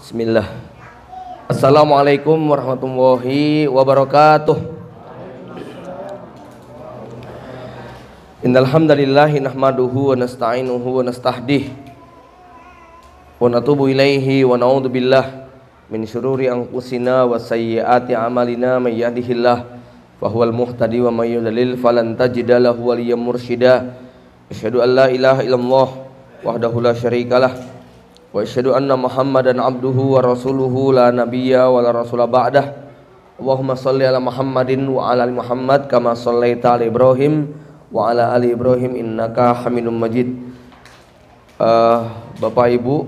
Bismillah. Assalamualaikum warahmatullahi wabarakatuh. Innal hamdalillahi nahmaduhu wa nasta'inuhu wa nastahdih wa natubu ilaihi wa na'udzu billah min syururi anfusina wa sayyiati a'malina may yahdihillah fahuwal muhtadi wa may yudlil falan tajida lahu waliyyan mursyida. Asyhadu an la ilaha illallah wahdahu la syarikalah wa asyhadu anna Muhammadan abduhu wa rasuluhu la nabiyya wa la rasula ba'dah. Allahumma shalli ala Muhammadin wa ala ali Muhammad kama shallaita ala Ibrahim wa ala ali Ibrahim innaka Hamidum Majid. Bapak Ibu,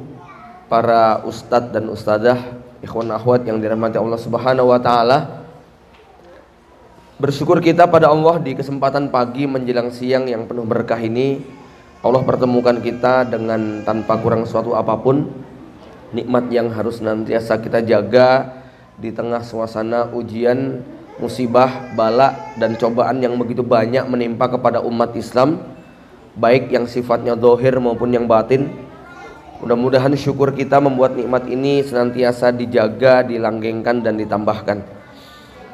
para ustadz dan ustadzah, ikhwan akhwat yang dirahmati Allah Subhanahu wa taala. Bersyukur kita pada Allah di kesempatan pagi menjelang siang yang penuh berkah ini. Allah pertemukan kita dengan tanpa kurang suatu apapun. Nikmat yang harus nantiasa kita jaga di tengah suasana ujian, musibah, bala dan cobaan yang begitu banyak menimpa kepada umat Islam, baik yang sifatnya zahir maupun yang batin. Mudah-mudahan syukur kita membuat nikmat ini senantiasa dijaga, dilanggengkan dan ditambahkan.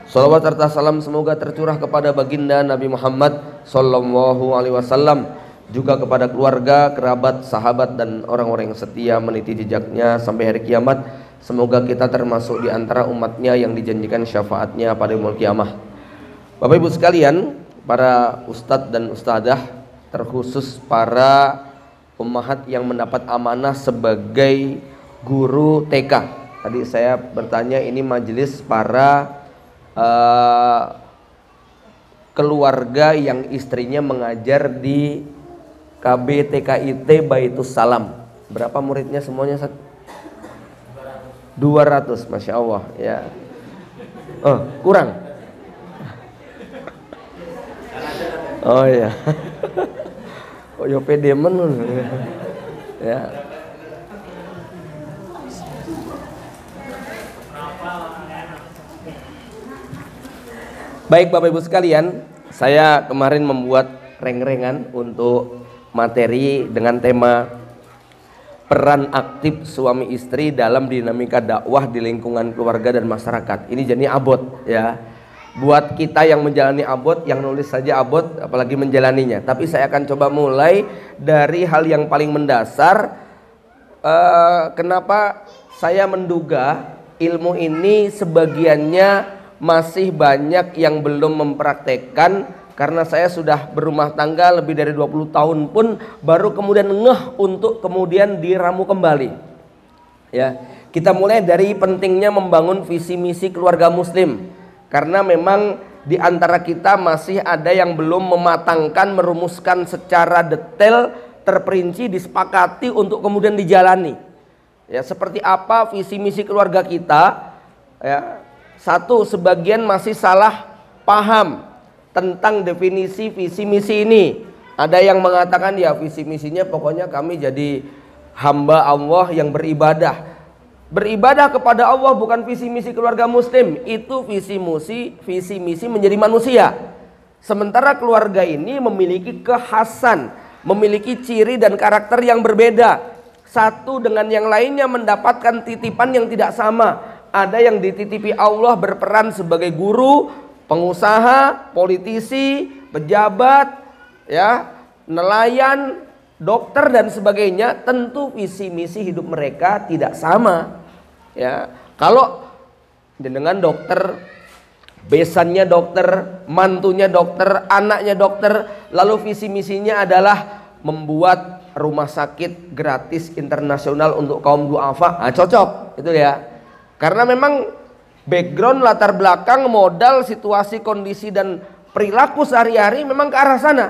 Shalawat serta salam semoga tercurah kepada baginda Nabi Muhammad sallallahu alaihi wasallam, juga kepada keluarga, kerabat, sahabat dan orang-orang yang setia meniti jejaknya sampai hari kiamat. Semoga kita termasuk di antara umatnya yang dijanjikan syafaatnya pada yaumul kiamah. Bapak Ibu sekalian, para ustadz dan ustadzah, terkhusus para ummahat yang mendapat amanah sebagai guru TK. Tadi saya bertanya, ini majelis para keluarga yang istrinya mengajar di KB TKIT Baitus Salam. Berapa muridnya semuanya? 200, Masya Allah ya. Kurang. Oh ya. Oh yo pede men. Ya. Baik Bapak Ibu sekalian, saya kemarin membuat reng-rengan untuk materi dengan tema peran aktif suami istri dalam dinamika dakwah di lingkungan keluarga dan masyarakat. Ini jadi abot ya. Buat kita yang menjalani abot, yang nulis saja abot, apalagi menjalaninya. Tapi saya akan coba mulai dari hal yang paling mendasar. Kenapa saya menduga ilmu ini sebagiannya masih banyak yang belum mempraktekkan, karena saya sudah berumah tangga lebih dari 20 tahun pun baru kemudian ngeh untuk kemudian diramu kembali. Ya, kita mulai dari pentingnya membangun visi misi keluarga muslim. Karena memang di antara kita masih ada yang belum mematangkan, merumuskan secara detail, terperinci, disepakati untuk kemudian dijalani. Ya, seperti apa visi misi keluarga kita? Ya, satu, sebagian masih salah paham tentang definisi visi misi ini. Ada yang mengatakan ya visi misinya pokoknya kami jadi hamba Allah yang beribadah. Beribadah kepada Allah bukan visi misi keluarga muslim. Itu visi misi menjadi manusia. Sementara keluarga ini memiliki kekhasan, memiliki ciri dan karakter yang berbeda. Satu dengan yang lainnya mendapatkan titipan yang tidak sama. Ada yang dititipi Allah berperan sebagai guru, pengusaha, politisi, pejabat, ya, nelayan, dokter dan sebagainya. Tentu visi misi hidup mereka tidak sama. Ya, kalau dengan dokter, besannya dokter, mantunya dokter, anaknya dokter, lalu visi misinya adalah membuat rumah sakit gratis internasional untuk kaum duafa, cocok, itu ya. Karena memang background, latar belakang, modal, situasi, kondisi dan perilaku sehari-hari memang ke arah sana.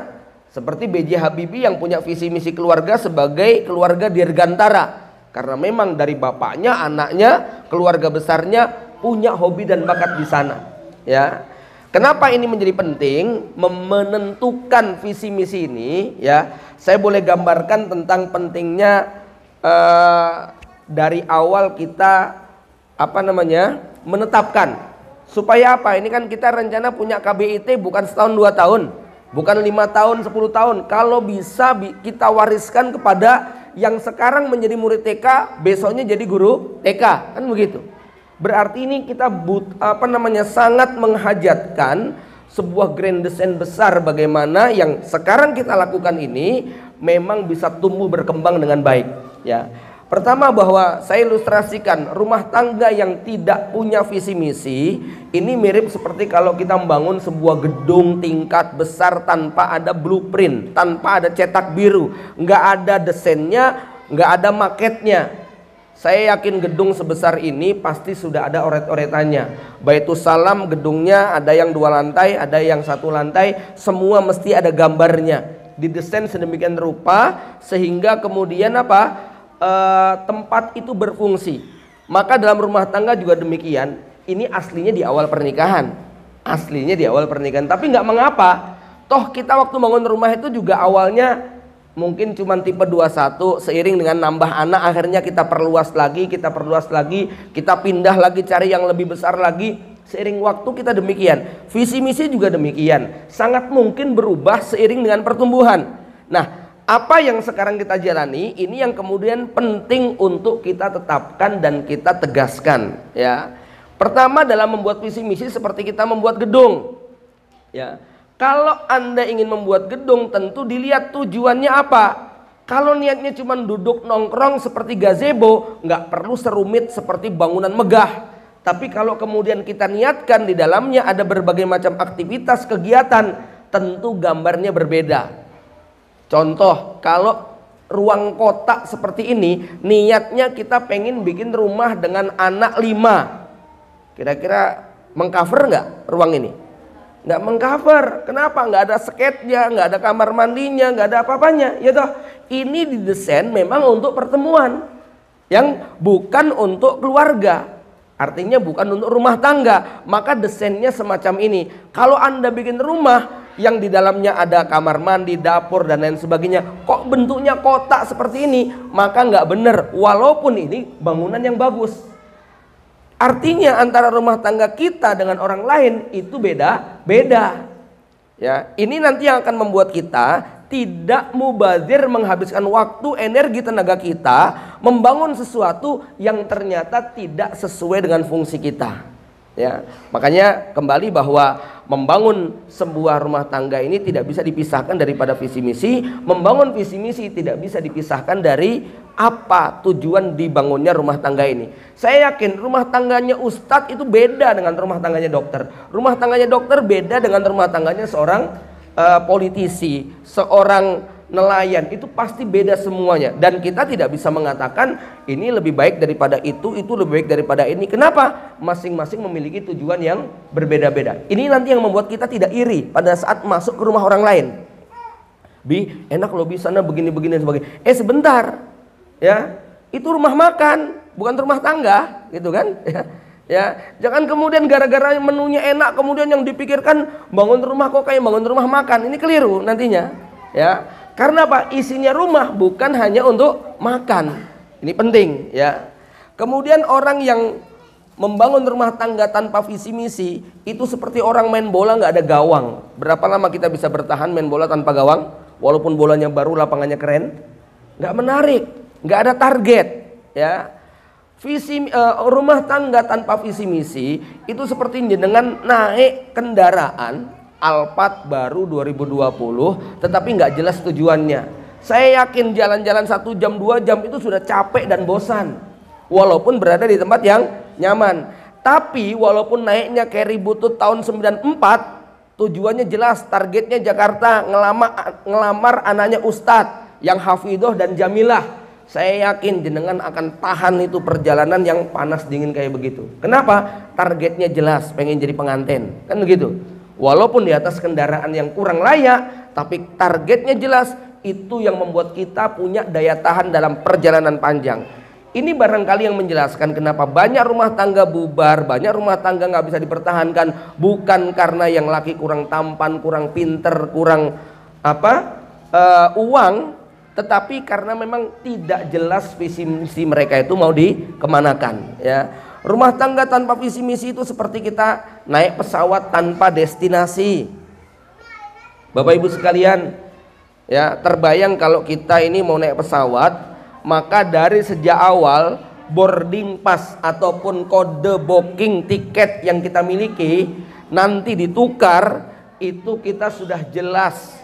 Seperti B.J. Habibie yang punya visi misi keluarga sebagai keluarga dirgantara. Karena memang dari bapaknya, anaknya, keluarga besarnya punya hobi dan bakat di sana. Ya, kenapa ini menjadi penting menentukan visi misi ini? Ya, saya boleh gambarkan tentang pentingnya dari awal kita menetapkan. Supaya apa? Ini kan kita rencana punya KBIT bukan setahun 2 tahun, bukan 5 tahun 10 tahun. Kalau bisa kita wariskan kepada yang sekarang menjadi murid TK besoknya jadi guru TK, kan begitu. Berarti ini kita sangat menghajatkan sebuah grand design besar bagaimana yang sekarang kita lakukan ini memang bisa tumbuh berkembang dengan baik, ya. Pertama, bahwa saya ilustrasikan rumah tangga yang tidak punya visi misi ini mirip seperti kalau kita membangun sebuah gedung tingkat besar tanpa ada blueprint, tanpa ada cetak biru, nggak ada desainnya, nggak ada maketnya. Saya yakin gedung sebesar ini pasti sudah ada oret-oretannya. Baitussalam gedungnya ada yang 2 lantai, ada yang 1 lantai, semua mesti ada gambarnya. Didesain sedemikian rupa sehingga kemudian tempat itu berfungsi. Maka dalam rumah tangga juga demikian. Ini aslinya di awal pernikahan, tapi nggak mengapa. Toh kita waktu bangun rumah itu juga awalnya mungkin cuma tipe 21, seiring dengan nambah anak akhirnya kita perluas lagi, kita pindah lagi cari yang lebih besar lagi. Seiring waktu kita demikian. Visi misi juga demikian. Sangat mungkin berubah seiring dengan pertumbuhan. Nah, apa yang sekarang kita jalani ini yang kemudian penting untuk kita tetapkan dan kita tegaskan, ya. Pertama, dalam membuat visi misi seperti kita membuat gedung, ya. Kalau Anda ingin membuat gedung tentu dilihat tujuannya apa. Kalau niatnya cuma duduk nongkrong seperti gazebo, nggak perlu serumit seperti bangunan megah. Tapi kalau kemudian kita niatkan di dalamnya ada berbagai macam aktivitas kegiatan, tentu gambarnya berbeda. Contoh, kalau ruang kotak seperti ini, niatnya kita pengen bikin rumah dengan anak 5. Kira-kira mengcover nggak ruang ini? Nggak mengcover. Kenapa? Nggak ada sketnya, nggak ada kamar mandinya, nggak ada apa-apanya. Ya toh, ini didesain memang untuk pertemuan, yang bukan untuk keluarga. Artinya bukan untuk rumah tangga. Maka desainnya semacam ini. Kalau Anda bikin rumah yang di dalamnya ada kamar mandi, dapur dan lain sebagainya, kok bentuknya kotak seperti ini, maka nggak benar. Walaupun ini bangunan yang bagus, artinya antara rumah tangga kita dengan orang lain itu beda. Ya, ini nanti yang akan membuat kita tidak mubazir menghabiskan waktu, energi, tenaga kita membangun sesuatu yang ternyata tidak sesuai dengan fungsi kita. Ya, makanya kembali bahwa membangun sebuah rumah tangga ini tidak bisa dipisahkan daripada visi misi. Membangun visi misi tidak bisa dipisahkan dari apa tujuan dibangunnya rumah tangga ini. Saya yakin rumah tangganya ustadz itu beda dengan rumah tangganya dokter. Rumah tangganya dokter beda dengan rumah tangganya seorang politisi, seorang nelayan, itu pasti beda semuanya. Dan kita tidak bisa mengatakan ini lebih baik daripada itu lebih baik daripada ini. Kenapa? Masing-masing memiliki tujuan yang berbeda-beda. Ini nanti yang membuat kita tidak iri pada saat masuk ke rumah orang lain. Bi, enak loh Bi, sana begini-begini sebagainya. Sebentar, ya, itu rumah makan, bukan rumah tangga, gitu kan? Ya, jangan kemudian gara-gara menunya enak kemudian yang dipikirkan bangun rumah kok kayak bangun rumah makan. Ini keliru nantinya, ya. Karena apa? Isinya rumah bukan hanya untuk makan. Ini penting, ya. Kemudian orang yang membangun rumah tangga tanpa visi misi itu seperti orang main bola nggak ada gawang. Berapa lama kita bisa bertahan main bola tanpa gawang? Walaupun bolanya baru, lapangannya keren, nggak menarik, nggak ada target, ya. Rumah tangga tanpa visi misi itu seperti dengan naik kendaraan Alphard baru 2020 tetapi nggak jelas tujuannya. Saya yakin jalan-jalan 1 jam 2 jam itu sudah capek dan bosan walaupun berada di tempat yang nyaman. Tapi walaupun naiknya carry butut tahun 94, tujuannya jelas, targetnya Jakarta, ngelamar anaknya Ustadz yang hafidhoh dan jamilah. Saya yakin jenengan akan tahan itu perjalanan yang panas dingin kayak begitu. Kenapa? Targetnya jelas, pengen jadi pengantin, kan begitu. Walaupun di atas kendaraan yang kurang layak, tapi targetnya jelas. Itu yang membuat kita punya daya tahan dalam perjalanan panjang. Ini barangkali yang menjelaskan kenapa banyak rumah tangga bubar, banyak rumah tangga nggak bisa dipertahankan. Bukan karena yang laki kurang tampan, kurang pinter, kurang uang, tetapi karena memang tidak jelas visi misi mereka itu mau dikemanakan, ya. Rumah tangga tanpa visi misi itu seperti kita naik pesawat tanpa destinasi. Bapak Ibu sekalian, ya, terbayang kalau kita ini mau naik pesawat, maka dari sejak awal boarding pass ataupun kode booking tiket yang kita miliki nanti ditukar, itu kita sudah jelas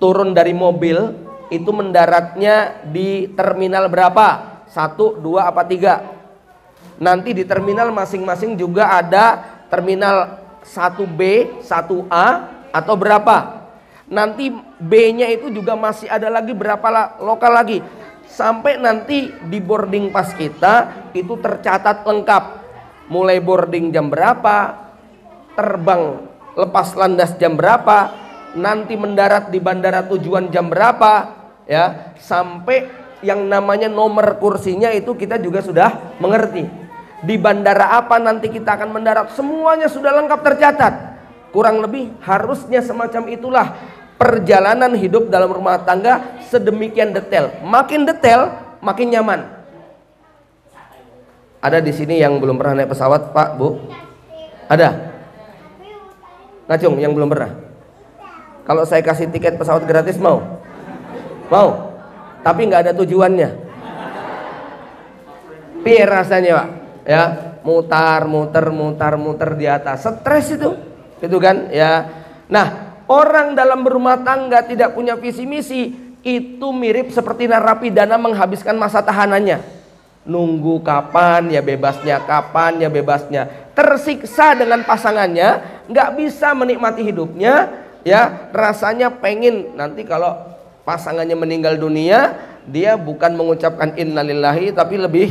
turun dari mobil itu mendaratnya di terminal berapa, 1, 2, apa 3. Nanti di terminal masing-masing juga ada terminal 1B, 1A atau berapa. Nanti B-nya itu juga masih ada lagi berapa lokal lagi. Sampai nanti di boarding pass kita itu tercatat lengkap. Mulai boarding jam berapa, terbang lepas landas jam berapa, nanti mendarat di bandara tujuan jam berapa, ya, sampai yang namanya nomor kursinya itu kita juga sudah mengerti. Di bandara apa nanti kita akan mendarat, semuanya sudah lengkap tercatat. Kurang lebih harusnya semacam itulah perjalanan hidup dalam rumah tangga, sedemikian detail. Makin detail, makin nyaman. Ada di sini yang belum pernah naik pesawat, Pak, Bu? Ada? Ngacung yang belum pernah? Kalau saya kasih tiket pesawat gratis mau? Mau? Tapi nggak ada tujuannya. Piye rasanya, Pak? Ya, mutar di atas. Stres itu kan? Ya. Nah, orang dalam berumah tangga tidak punya visi misi itu mirip seperti narapidana menghabiskan masa tahanannya. Nunggu kapan ya bebasnya, kapan ya bebasnya. Tersiksa dengan pasangannya, nggak bisa menikmati hidupnya, ya, rasanya pengen nanti kalau pasangannya meninggal dunia, dia bukan mengucapkan innalillahi tapi lebih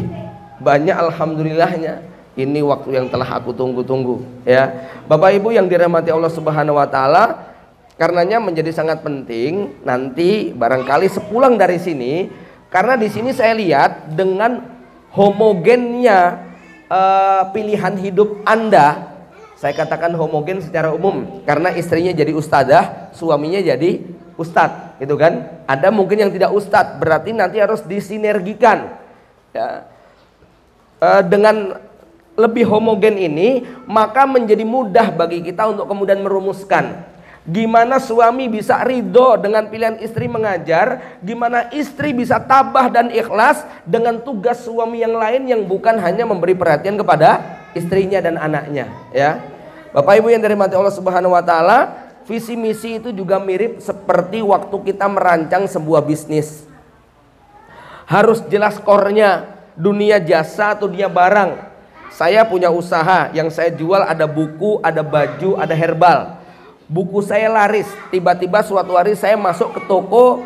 banyak alhamdulillahnya. Ini waktu yang telah aku tunggu-tunggu, ya. Bapak Ibu yang dirahmati Allah Subhanahu wa taala, karenanya menjadi sangat penting nanti barangkali sepulang dari sini, karena di sini saya lihat dengan homogennya pilihan hidup Anda. Saya katakan homogen secara umum karena istrinya jadi ustadzah, suaminya jadi ustadz, gitu kan. Ada mungkin yang tidak ustadz, berarti nanti harus disinergikan, ya. Dengan lebih homogen ini, maka menjadi mudah bagi kita untuk kemudian merumuskan gimana suami bisa ridho dengan pilihan istri mengajar, gimana istri bisa tabah dan ikhlas dengan tugas suami yang lain yang bukan hanya memberi perhatian kepada istrinya dan anaknya, ya. Bapak Ibu yang dirahmati Allah Subhanahu wa taala, visi misi itu juga mirip seperti waktu kita merancang sebuah bisnis. Harus jelas core-nya, dunia jasa atau dunia barang. Saya punya usaha, yang saya jual ada buku, ada baju, ada herbal. Buku saya laris, tiba-tiba suatu hari saya masuk ke toko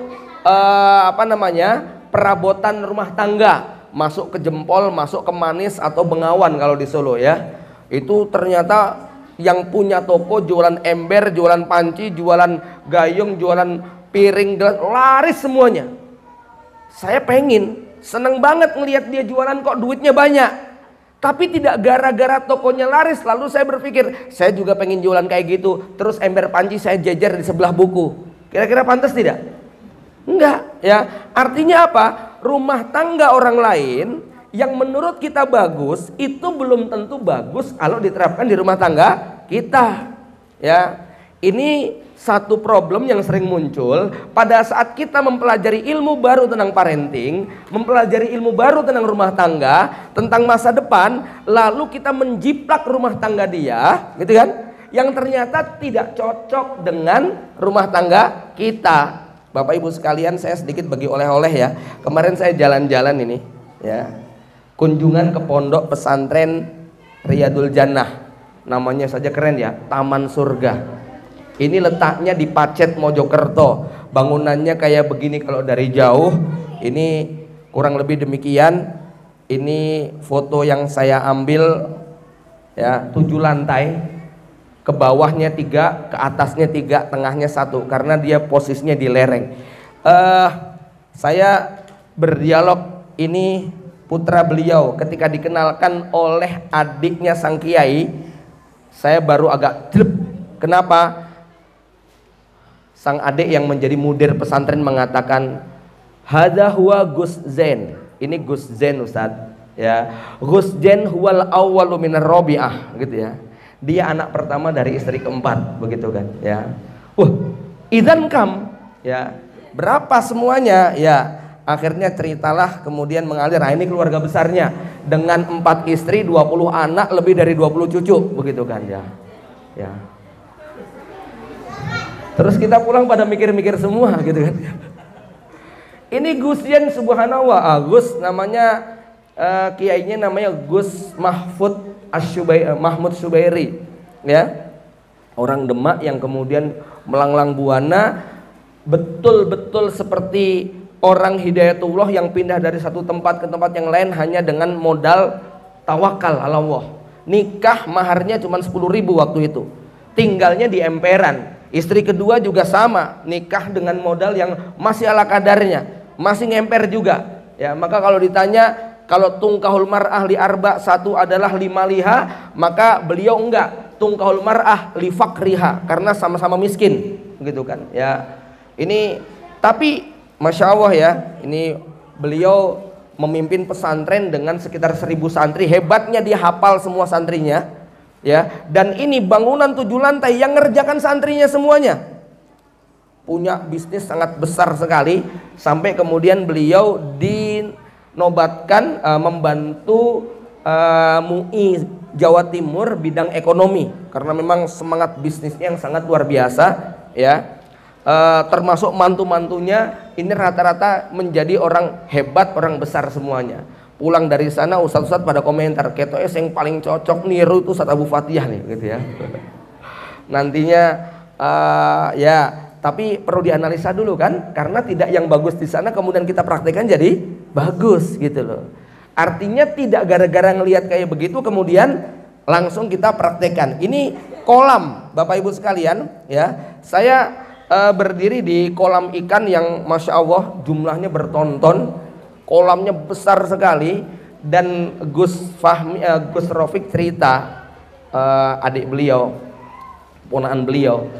perabotan rumah tangga, masuk ke Jempol, masuk ke Manis atau Bengawan kalau di Solo, ya. Itu ternyata yang punya toko jualan ember, jualan panci, jualan gayung, jualan piring, laris semuanya. Saya seneng banget ngelihat dia jualan kok duitnya banyak. Tapi tidak gara-gara tokonya laris lalu saya berpikir saya juga pengen jualan kayak gitu, terus ember panci saya jejer di sebelah buku. Kira-kira pantas tidak? Enggak, ya. Artinya apa? Rumah tangga orang lain yang menurut kita bagus itu belum tentu bagus kalau diterapkan di rumah tangga kita, ya. Ini satu problem yang sering muncul pada saat kita mempelajari ilmu baru tentang parenting, mempelajari ilmu baru tentang rumah tangga, tentang masa depan, lalu kita menjiplak rumah tangga dia, gitu kan, yang ternyata tidak cocok dengan rumah tangga kita. Bapak Ibu sekalian, saya sedikit bagi oleh-oleh, ya. Kemarin saya jalan-jalan ini, ya, kunjungan ke pondok pesantren Riyadul Jannah, namanya saja keren, ya, Taman Surga. Ini letaknya di Pacet, Mojokerto. Bangunannya kayak begini kalau dari jauh. Ini kurang lebih demikian. Ini foto yang saya ambil, ya, 7 lantai. Ke bawahnya 3, ke atasnya 3, tengahnya 1 karena dia posisinya di lereng. Saya berdialog, ini putra beliau ketika dikenalkan oleh adiknya sang kiai. Saya baru agak jelek. Kenapa? Sang adik yang menjadi mudir pesantren mengatakan, hadza huwa Gus Zain. Ini Gus Zain, Ustaz, ya. Gus Zain huwal awwalu minar rabi'ah, gitu, ya. Dia anak pertama dari istri keempat, begitu kan, ya. Idzan kam, ya. Berapa semuanya? Ya, Akhirnya ceritalah kemudian mengalir. Nah, ini keluarga besarnya dengan 4 istri, 20 anak, lebih dari 20 cucu, begitu kan ya. Ya. Terus kita pulang pada mikir-mikir semua gitu kan. Ini Gus Yen subhanallah, Gus namanya, kiainya namanya Gus Mahmud Syubairi, ya. Orang Demak yang kemudian melanglang buana, betul-betul seperti orang hidayatullah yang pindah dari satu tempat ke tempat yang lain hanya dengan modal tawakal ala Allah. Nikah maharnya cuma 10.000 waktu itu. Tinggalnya di emperan. Istri kedua juga sama, nikah dengan modal yang masih ala kadarnya, masih ngemper juga. Ya, maka kalau ditanya, kalau tungkahul mar'ah li arba, satu adalah lima liha, maka beliau enggak. Tungkahul mar'ah li fakriha, karena sama-sama miskin, gitu kan. Ya, ini tapi Masya Allah ya, ini beliau memimpin pesantren dengan sekitar 1.000 santri. Hebatnya dia hafal semua santrinya, ya. Dan ini bangunan 7 lantai yang ngerjakan santrinya semuanya. Punya bisnis sangat besar sekali, sampai kemudian beliau dinobatkan membantu MUI Jawa Timur bidang ekonomi, karena memang semangat bisnisnya yang sangat luar biasa, ya. Termasuk mantu-mantunya ini rata-rata menjadi orang hebat, orang besar semuanya. Pulang dari sana ustadz-ustadz pada komentar, ketoes yang paling cocok niru itu Ustadz Abu Fatihah nih, gitu ya. Nantinya ya, tapi perlu dianalisa dulu kan, karena tidak yang bagus di sana kemudian kita praktekkan jadi bagus, gitu loh. Artinya tidak gara-gara ngelihat kayak begitu kemudian langsung kita praktekkan. Ini kolam, Bapak Ibu sekalian, ya. Saya berdiri di kolam ikan yang Masya Allah jumlahnya bertonton, kolamnya besar sekali. Dan Gus Rafiq cerita, adik beliau, ponakan beliau,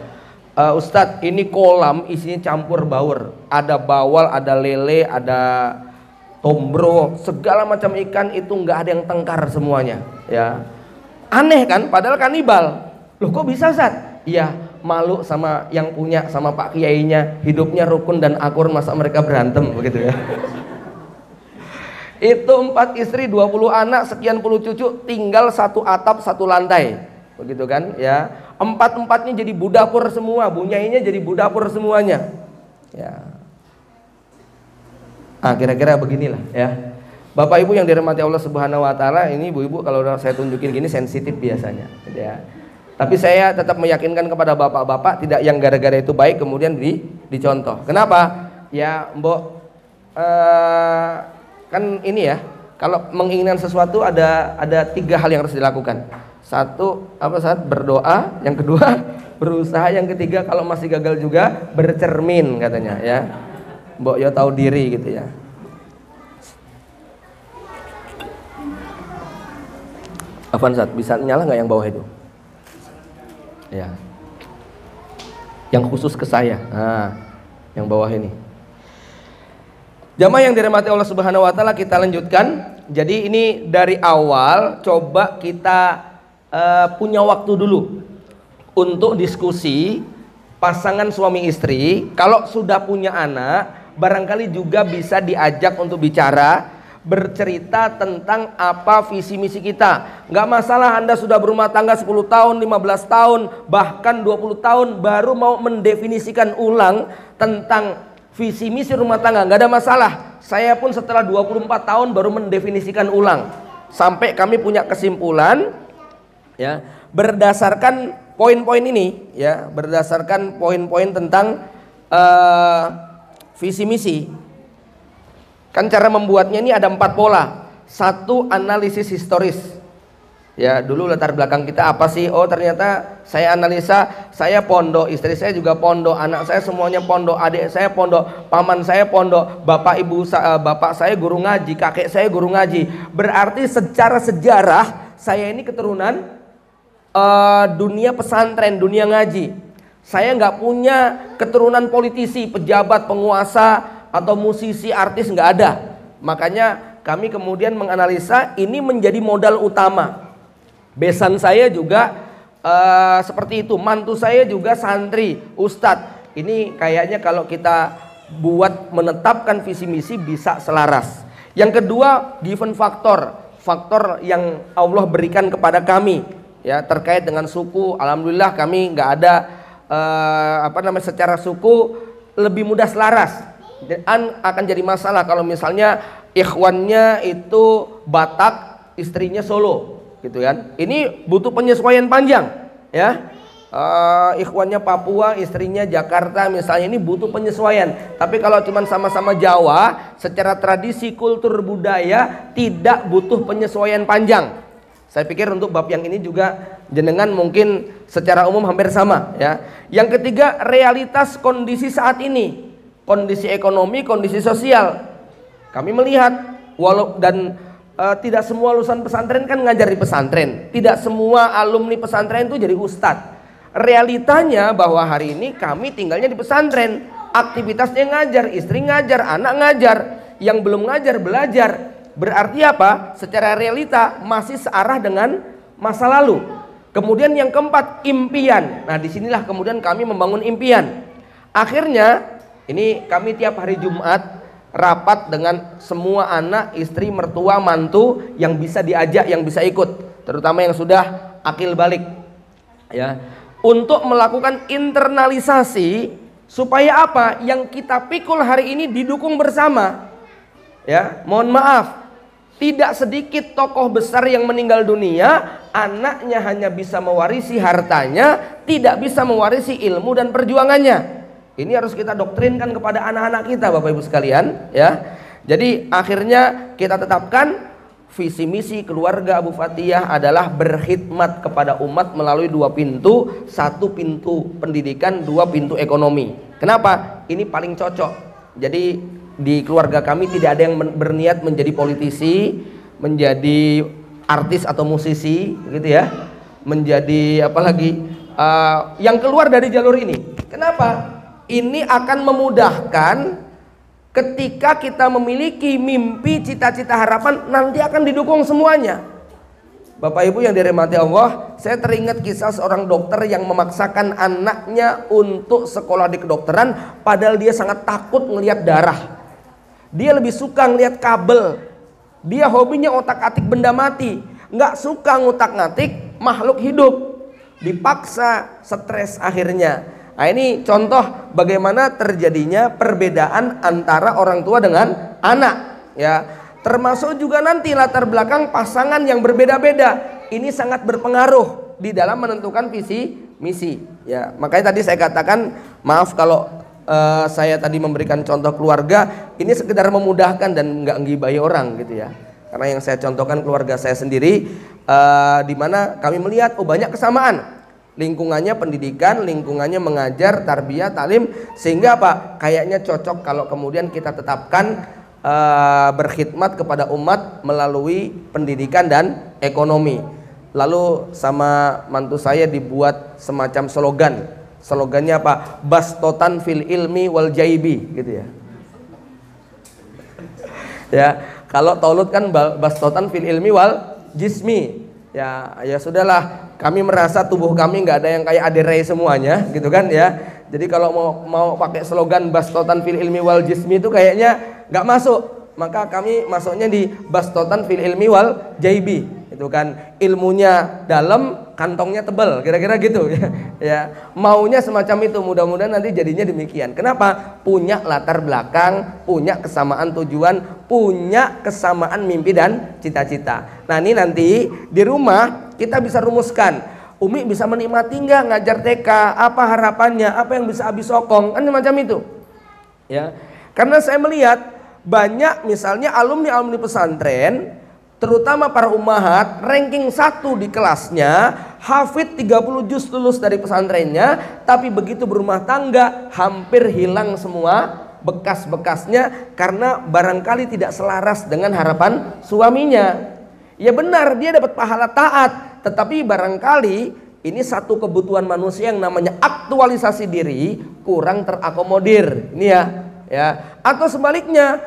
Ustadz, ini kolam isinya campur baur, ada bawal, ada lele, ada tombro, segala macam ikan, itu nggak ada yang tengkar semuanya, ya. Aneh kan, padahal kanibal. Loh kok bisa, Ustadz? Iya, malu sama yang punya, sama Pak Kiainya, hidupnya rukun dan akur, masa mereka berantem, begitu ya. Itu 4 istri, 20 anak, sekian puluh cucu, tinggal satu atap, satu lantai, begitu kan ya. 4-4-nya jadi budapur semua, bunyainya jadi budapur semuanya, ya. Kira-kira beginilah ya. Bapak Ibu yang dirahmati Allah Subhanahu wa taala, ini ibu-ibu kalau saya tunjukin gini sensitif biasanya, ya. Tapi saya tetap meyakinkan kepada bapak-bapak, tidak yang gara-gara itu baik kemudian dicontoh. Kenapa? Ya, Mbok, kan ini ya, kalau menginginkan sesuatu ada 3 hal yang harus dilakukan. Satu, saat berdoa, yang kedua berusaha, yang ketiga kalau masih gagal juga bercermin katanya, ya. Mbok yo tahu diri gitu ya. Avansat, bisa nyala nggak yang bawah itu? Ya, yang khusus ke saya. Nah, yang bawah ini. Jamaah yang dirahmati Allah Subhanahu wa taala, kita lanjutkan. Jadi ini dari awal coba kita punya waktu dulu untuk diskusi pasangan suami istri. Kalau sudah punya anak, barangkali juga bisa diajak untuk bicara, bercerita tentang apa visi misi kita. Nggak masalah Anda sudah berumah tangga 10 tahun, 15 tahun, bahkan 20 tahun baru mau mendefinisikan ulang tentang visi misi rumah tangga, nggak ada masalah. Saya pun setelah 24 tahun baru mendefinisikan ulang, sampai kami punya kesimpulan, ya, berdasarkan poin-poin ini, ya, berdasarkan poin-poin tentang visi misi. Kan cara membuatnya ini ada 4 pola. 1, analisis historis. Ya, dulu latar belakang kita apa sih? Oh, ternyata saya analisa, saya pondok, istri saya juga pondok, anak saya semuanya pondok, adik saya pondok, paman saya pondok, bapak saya guru ngaji, kakek saya guru ngaji. Berarti secara sejarah saya ini keturunan dunia pesantren, dunia ngaji. Saya nggak punya keturunan politisi, pejabat, penguasa, atau musisi, artis, nggak ada. Makanya kami kemudian menganalisa ini menjadi modal utama. Besan saya juga seperti itu, mantu saya juga santri, ustadz. Ini kayaknya kalau kita buat menetapkan visi misi bisa selaras. Yang kedua, given faktor yang Allah berikan kepada kami ya terkait dengan suku. Alhamdulillah kami nggak ada secara suku lebih mudah selaras. Dan akan jadi masalah kalau misalnya ikhwannya itu Batak, istrinya Solo gitu kan. Ini butuh penyesuaian panjang ya. Ikhwannya Papua, istrinya Jakarta misalnya, ini butuh penyesuaian. Tapi kalau cuma sama-sama Jawa, secara tradisi, kultur, budaya tidak butuh penyesuaian panjang. Saya pikir untuk bab yang ini juga jenengan mungkin secara umum hampir sama ya. Yang ketiga, realitas kondisi saat ini, kondisi ekonomi, kondisi sosial. Kami melihat tidak semua lulusan pesantren kan ngajar di pesantren, tidak semua alumni pesantren itu jadi ustadz. Realitanya bahwa hari ini kami tinggalnya di pesantren, aktivitasnya ngajar, istri ngajar, anak ngajar, yang belum ngajar belajar. Berarti apa? Secara realita masih searah dengan masa lalu. Kemudian yang keempat, impian. Nah, disinilah kemudian kami membangun impian. Akhirnya ini kami tiap hari Jumat rapat dengan semua anak, istri, mertua, mantu yang bisa diajak, yang bisa ikut, terutama yang sudah akil balik ya. Untuk melakukan internalisasi supaya apa? Yang kita pikul hari ini didukung bersama. Ya, mohon maaf, tidak sedikit tokoh besar yang meninggal dunia, anaknya hanya bisa mewarisi hartanya, tidak bisa mewarisi ilmu dan perjuangannya. Ini harus kita doktrinkan kepada anak-anak kita, Bapak Ibu sekalian, ya. Jadi akhirnya kita tetapkan visi misi keluarga Abu Fatihah adalah berkhidmat kepada umat melalui dua pintu, satu pintu pendidikan, dua pintu ekonomi. Kenapa? Ini paling cocok. Jadi di keluarga kami tidak ada yang berniat menjadi politisi, menjadi artis atau musisi, gitu ya. Menjadi apalagi yang keluar dari jalur ini. Kenapa? Ini akan memudahkan. Ketika kita memiliki mimpi, cita-cita, harapan, nanti akan didukung semuanya. Bapak Ibu yang dirahmati Allah, saya teringat kisah seorang dokter yang memaksakan anaknya untuk sekolah di kedokteran, padahal dia sangat takut melihat darah. Dia lebih suka ngelihat kabel. Dia hobinya otak-atik benda mati, nggak suka ngutak-ngatik makhluk hidup. Dipaksa, stres akhirnya. Nah, ini contoh bagaimana terjadinya perbedaan antara orang tua dengan anak ya. Termasuk juga nanti latar belakang pasangan yang berbeda-beda. Ini sangat berpengaruh di dalam menentukan visi misi ya. Makanya tadi saya katakan, maaf kalau saya tadi memberikan contoh keluarga, ini sekedar memudahkan dan nggak ngibai orang gitu ya. Karena yang saya contohkan keluarga saya sendiri, di mana kami melihat banyak kesamaan. Lingkungannya pendidikan, lingkungannya mengajar, tarbiyah, talim, sehingga apa? Kayaknya cocok kalau kemudian kita tetapkan berkhidmat kepada umat melalui pendidikan dan ekonomi. Lalu sama mantu saya dibuat semacam slogan. Slogannya apa? Bastotan fil ilmi wal jaibi, gitu ya. Ya, kalau Taulut kan bastotan fil ilmi wal jismi. Ya sudahlah, kami merasa tubuh kami nggak ada yang kayak Aderai semuanya gitu kan ya. Jadi kalau mau pakai slogan bastotan fil ilmi wal jismi itu kayaknya nggak masuk. Maka kami masuknya di bastotan fil ilmi wal jaibi. Itu kan ilmunya dalam, kantongnya tebal, kira-kira gitu ya. Ya, maunya semacam itu, mudah-mudahan nanti jadinya demikian. Kenapa? Punya latar belakang, punya kesamaan tujuan, punya kesamaan mimpi dan cita-cita. Nah, ini nanti di rumah kita bisa rumuskan. Umi bisa menikmati nggak ngajar TK? Apa harapannya? Apa yang bisa Abi sokong? Kan macam itu. Ya. Karena saya melihat banyak misalnya alumni pesantren, terutama para ummahat, ranking 1 di kelasnya, hafid 30 juz lulus dari pesantrennya, tapi begitu berumah tangga hampir hilang semua bekas-bekasnya karena barangkali tidak selaras dengan harapan suaminya. Ya benar, dia dapat pahala taat, tetapi barangkali ini satu kebutuhan manusia yang namanya aktualisasi diri kurang terakomodir. Ini ya. Atau sebaliknya,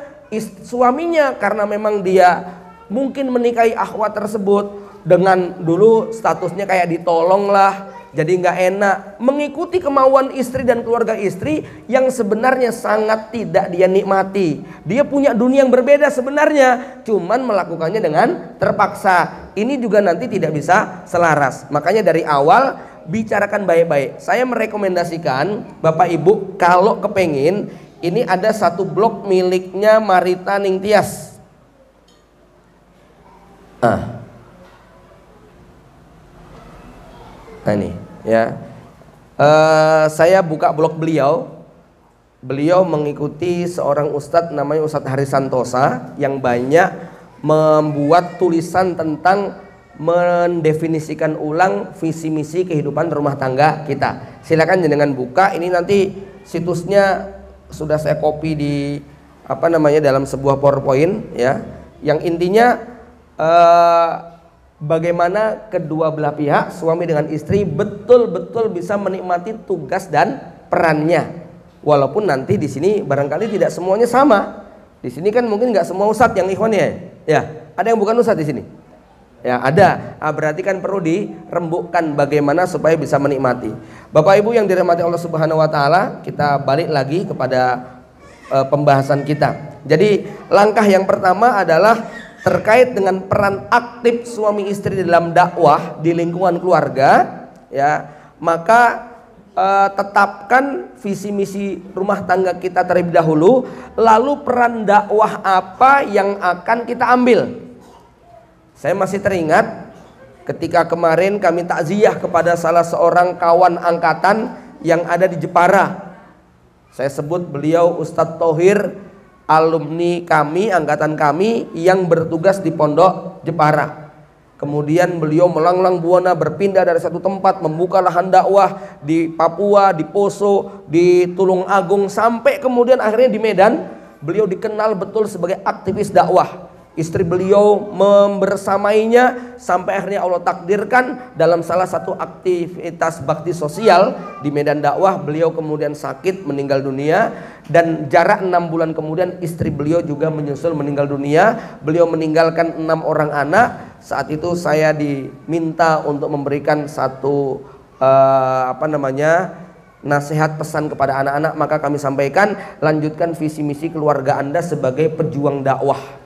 suaminya karena memang dia mungkin menikahi akhwat tersebut dengan dulu statusnya kayak ditolong lah, Jadi nggak enak mengikuti kemauan istri dan keluarga istri yang sebenarnya sangat tidak dia nikmati. Dia punya dunia yang berbeda sebenarnya, cuman melakukannya dengan terpaksa. Ini juga nanti tidak bisa selaras. Makanya dari awal bicarakan baik-baik. Saya merekomendasikan Bapak Ibu kalau kepengin, ini ada satu blog miliknya Marita Ningtyas. Nah ini ya, saya buka blog beliau. Beliau mengikuti seorang ustadz namanya Ustadz Hari Santosa yang banyak membuat tulisan tentang mendefinisikan ulang visi misi kehidupan rumah tangga kita. Silakan jenengan buka. Ini nanti situsnya sudah saya copy di dalam sebuah PowerPoint ya. Yang intinya bagaimana kedua belah pihak suami dengan istri betul-betul bisa menikmati tugas dan perannya. Walaupun nanti di sini barangkali tidak semuanya sama. Di sini kan mungkin nggak semua ustadz yang ikhwan ya. Ada yang bukan ustadz di sini. Ya ada. Berarti kan perlu dirembukkan bagaimana supaya bisa menikmati. Bapak Ibu yang dirahmati Allah Subhanahu Wa Taala, kita balik lagi kepada pembahasan kita. Jadi langkah yang pertama adalah terkait dengan peran aktif suami istri dalam dakwah di lingkungan keluarga ya. Maka tetapkan visi misi rumah tangga kita terlebih dahulu, lalu peran dakwah apa yang akan kita ambil. Saya masih teringat ketika kemarin kami takziah kepada salah seorang kawan angkatan yang ada di Jepara. Saya sebut beliau Ustadz Thohir, alumni kami, angkatan kami yang bertugas di Pondok Jepara. Kemudian beliau melanglang buana berpindah dari satu tempat, membuka lahan dakwah di Papua, di Poso, di Tulung Agung, sampai kemudian akhirnya di Medan. Beliau dikenal betul sebagai aktivis dakwah. Istri beliau membersamainya sampai akhirnya Allah takdirkan dalam salah satu aktivitas bakti sosial di medan dakwah beliau kemudian sakit meninggal dunia, dan jarak 6 bulan kemudian istri beliau juga menyusul meninggal dunia. Beliau meninggalkan 6 orang anak. Saat itu saya diminta untuk memberikan satu nasihat pesan kepada anak-anak, maka kami sampaikan, lanjutkan visi misi keluarga Anda sebagai pejuang dakwah.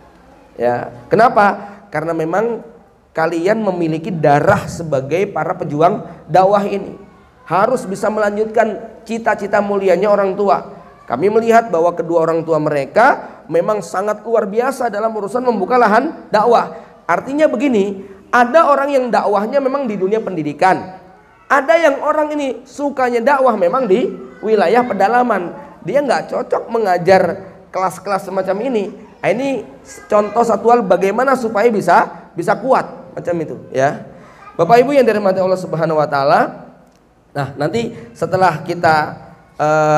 Ya, kenapa? Karena memang kalian memiliki darah sebagai para pejuang dakwah ini. Harus bisa melanjutkan cita-cita mulianya orang tua. Kami melihat bahwa kedua orang tua mereka memang sangat luar biasa dalam urusan membuka lahan dakwah. Artinya begini, ada orang yang dakwahnya memang di dunia pendidikan. Ada yang orang ini sukanya dakwah memang di wilayah pedalaman. Dia nggak cocok mengajar kelas-kelas semacam ini. Nah, ini contoh satu hal bagaimana supaya bisa kuat macam itu ya. Bapak Ibu yang dirahmati Allah Subhanahu Wa Taala. Nah nanti setelah kita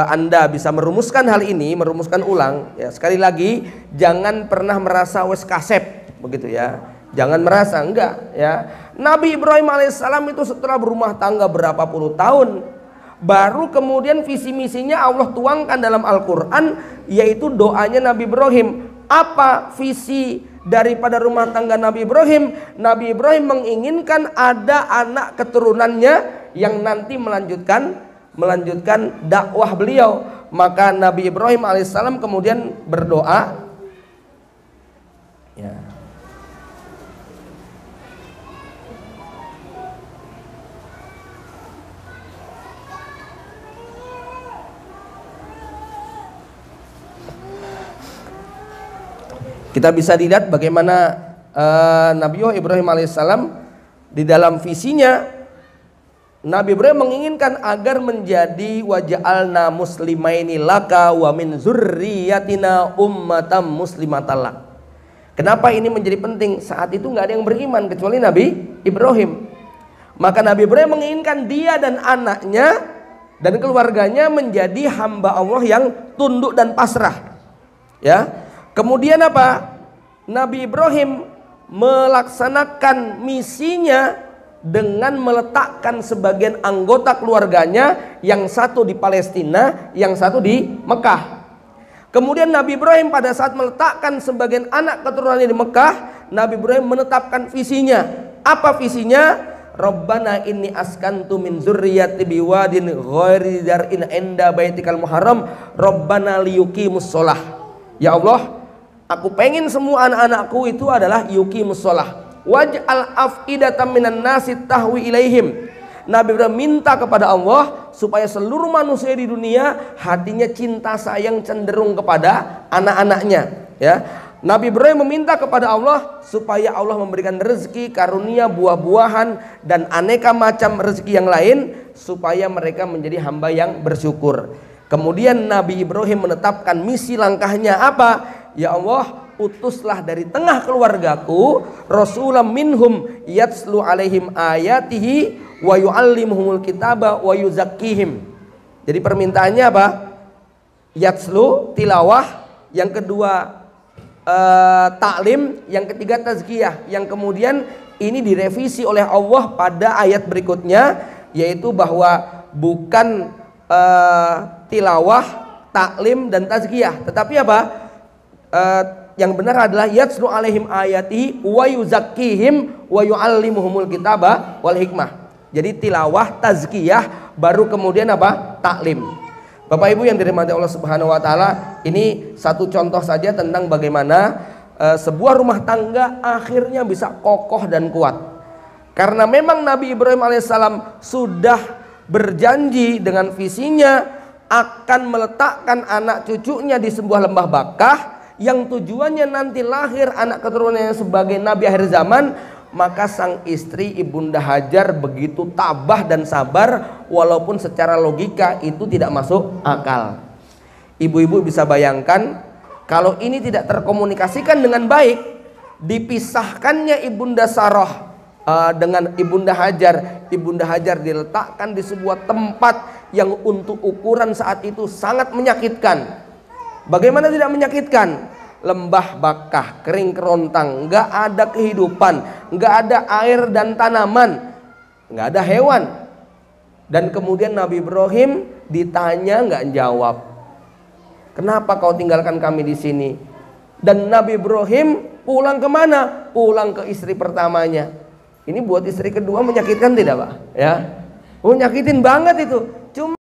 Anda bisa merumuskan hal ini, merumuskan ulang ya, sekali lagi jangan pernah merasa wes kasep begitu ya. Jangan merasa enggak ya. Nabi Ibrahim alaihissalam itu setelah berumah tangga berapa puluh tahun, baru kemudian visi misinya Allah tuangkan dalam Al-Quran, yaitu doanya Nabi Ibrahim. Apa visi daripada rumah tangga Nabi Ibrahim? Nabi Ibrahim menginginkan ada anak keturunannya yang nanti melanjutkan dakwah beliau. Maka Nabi Ibrahim alaihissalam kemudian berdoa ya. Kita bisa lihat bagaimana Nabi Ibrahim alaihissalam di dalam visinya. Nabi Ibrahim menginginkan agar menjadi waja'alna muslimaini laka wa min zurriyatina ummatam muslimatalak. Kenapa ini menjadi penting? Saat itu nggak ada yang beriman kecuali Nabi Ibrahim. Maka Nabi Ibrahim menginginkan dia dan anaknya dan keluarganya menjadi hamba Allah yang tunduk dan pasrah. Ya. Kemudian apa? Nabi Ibrahim melaksanakan misinya dengan meletakkan sebagian anggota keluarganya, yang satu di Palestina, yang satu di Mekah. Kemudian Nabi Ibrahim pada saat meletakkan sebagian anak keturunannya di Mekah, Nabi Ibrahim menetapkan visinya. Apa visinya? Rabbana inni askantu min dzurriyyati biwadin ghairi dzar'in inda baitikal muharram Rabbana liyuqimus shalah. Ya Allah, aku pengen semua anak-anakku itu adalah yuqimus shalah. Waj'al af'idatan minan nasi tahwi ilaihim. Nabi Ibrahim minta kepada Allah supaya seluruh manusia di dunia hatinya cinta sayang cenderung kepada anak-anaknya, ya. Nabi Ibrahim meminta kepada Allah supaya Allah memberikan rezeki, karunia, buah-buahan dan aneka macam rezeki yang lain supaya mereka menjadi hamba yang bersyukur. Kemudian Nabi Ibrahim menetapkan misi langkahnya apa? Ya Allah, utuslah dari tengah keluargaku rasulam minhum yatslu alaihim ayatihi wa yu'allimuhumul kitaba wa yuzakkihim. Jadi permintaannya apa? Yatslu, tilawah, yang kedua taklim, yang ketiga tazkiyah, yang kemudian ini direvisi oleh Allah pada ayat berikutnya, yaitu bahwa bukan tilawah, taklim dan tazkiyah, tetapi apa? Yang benar adalah yatslu alaihim ayati wa yuzakkihim wa yuallimuhumul kitaba wal hikmah. Jadi tilawah, tazkiyah, baru kemudian apa? Taklim. Bapak Ibu yang dirahmati Allah Subhanahu wa taala, ini satu contoh saja tentang bagaimana sebuah rumah tangga akhirnya bisa kokoh dan kuat. Karena memang Nabi Ibrahim alaihissalam sudah berjanji dengan visinya akan meletakkan anak cucunya di sebuah lembah Bakkah yang tujuannya nanti lahir anak keturunannya sebagai nabi akhir zaman. Maka sang istri Ibunda Hajar begitu tabah dan sabar, walaupun secara logika itu tidak masuk akal. Ibu-ibu bisa bayangkan kalau ini tidak terkomunikasikan dengan baik, dipisahkannya Ibunda Sarah dengan Ibunda Hajar. Ibunda Hajar diletakkan di sebuah tempat yang untuk ukuran saat itu sangat menyakitkan. Bagaimana tidak menyakitkan? Lembah Bakkah, kering kerontang, nggak ada kehidupan, nggak ada air dan tanaman, nggak ada hewan. Dan kemudian Nabi Ibrahim ditanya nggak jawab, kenapa kau tinggalkan kami di sini? Dan Nabi Ibrahim pulang kemana? Pulang ke istri pertamanya. Ini buat istri kedua menyakitkan tidak, Pak? Ya, nyakitin banget itu. Cuma